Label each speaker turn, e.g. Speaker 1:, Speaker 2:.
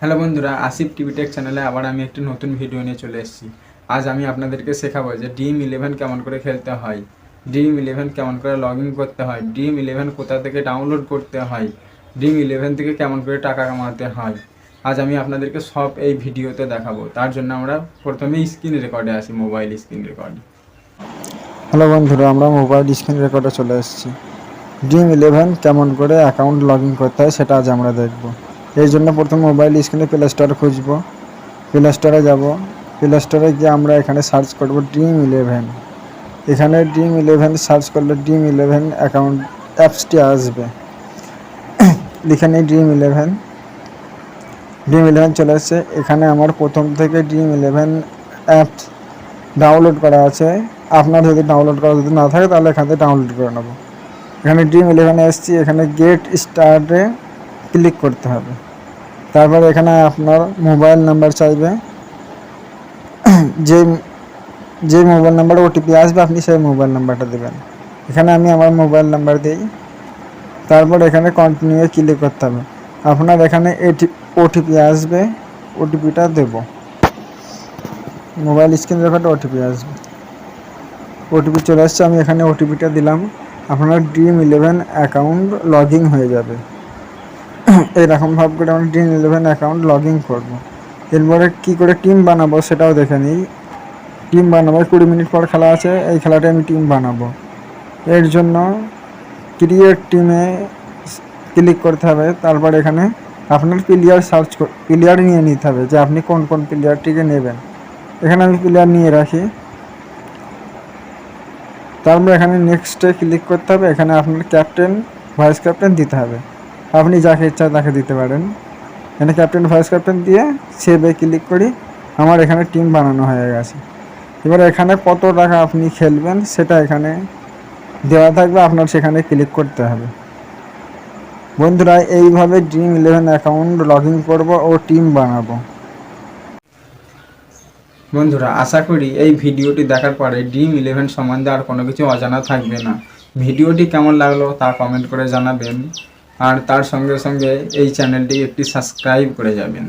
Speaker 1: Hello বন্ধুরা, Asif TV take চ্যানেলে আবার আমি একটি নতুন ভিডিও নিয়ে চলে এসেছি। আজ আমি আপনাদেরকে শেখাবো যে ড্রিম11 কেমন করে খেলতে হয়, ড্রিম11 কেমন করে লগ ইন করতে হয়, ড্রিম11 কোথা থেকে ডাউনলোড করতে হয়, ড্রিম11 থেকে কেমন করে টাকা কামাতে হয়। আজ আমি আপনাদেরকে সব এই ভিডিওতে দেখাবো। তার জন্য আমরা প্রথমেই স্ক্রিন রেকর্ডে আসি, মোবাইল স্ক্রিন রেকর্ড।
Speaker 2: হ্যালো বন্ধুরা, আমরা মোবাইল স্ক্রিন রেকর্ডে চলে এসেছি। ড্রিম11 কেমন করে অ্যাকাউন্ট লগ ইন করতে হয় সেটা আজ আমরা দেখব। এই জন্য প্রথম মোবাইল স্ক্রিনে প্লে স্টোর খুঁজব, প্লে স্টোরে যাব, প্লে স্টোরে গিয়ে আমরা এখানে সার্চ করব ড্রিম11। এখানে ড্রিম11 সার্চ করলে ড্রিম11 অ্যাকাউন্ট অ্যাপসটি আসবে। লিখে নিই ড্রিম11 চলে এসেছে। এখানে আমার প্রথম থেকে ড্রিম11 অ্যাপস ডাউনলোড করা আছে। আপনার যদি ডাউনলোড করা যদি না থাকে তাহলে এখান থেকে ডাউনলোড করে নেব। এখানে ড্রিম11 এসেছি, এখানে গেট স্টার্টে ক্লিক করতে হবে। তারপর এখানে আপনার মোবাইল নাম্বার চাইবে, যে মোবাইল নাম্বারে ওটিপি আসবে আপনি সেই মোবাইল নাম্বারটা দেবেন। এখানে আমি আমার মোবাইল নাম্বার দিই। তারপর এখানে কন্টিনিউ ক্লিক করতে হবে। আপনার এখানে ওটিপি আসবে, ওটিপিটা দেব। মোবাইল স্ক্রিন রেকর্ডে ওটিপি আসবে, ওটিপি চলে আসছে, আমি এখানে ওটিপিটা দিলাম। আপনার ড্রিম11 অ্যাকাউন্ট লগ ইন হয়ে যাবে। এরকমভাবে করে আমরা ড্রিম11 অ্যাকাউন্ট লগ ইন করবো। এরপরে কী করে টিম বানাবো সেটাও দেখে নিই। টিম বানাবো 20 মিনিট পর খেলা আছে, এই খেলাটা আমি টিম বানাবো। এর জন্য ক্রিয়েট টিমে ক্লিক করতে হবে। তারপর এখানে আপনার প্লেয়ার নিয়ে নিতে হবে যে আপনি কোন কোন প্লেয়ারটিকে নেবেন। এখানে আমি প্লেয়ার নিয়ে রাখি। তারপর এখানে নেক্সটে ক্লিক করতে হবে। এখানে আপনার ক্যাপ্টেন ভাইস ক্যাপ্টেন দিতে হবে, আপনি যাকে ইচ্ছা তাকে দিতে পারেন। এখানে ক্যাপ্টেন ভাইস ক্যাপ্টেন দিয়ে সেভে ক্লিক করি। আমার এখানে টিম বানানো হয়ে গেছে। এবার এখানে কত টাকা আপনি খেলবেন সেটা এখানে দেওয়া থাকবে, আপনার সেখানে ক্লিক করতে হবে। বন্ধুরা, এইভাবে ড্রিম11 অ্যাকাউন্ট লগ ইন করবো ও টিম বানাবো।
Speaker 1: বন্ধুরা, আশা করি এই ভিডিওটি দেখার পরে ড্রিম11 সম্বন্ধে আর কোনো কিছু অজানা থাকবে না। ভিডিওটি কেমন লাগলো তা কমেন্ট করে জানাবেন, আর তার সঙ্গে সঙ্গে এই চ্যানেলটি একটি সাবস্ক্রাইব করে যাবেন।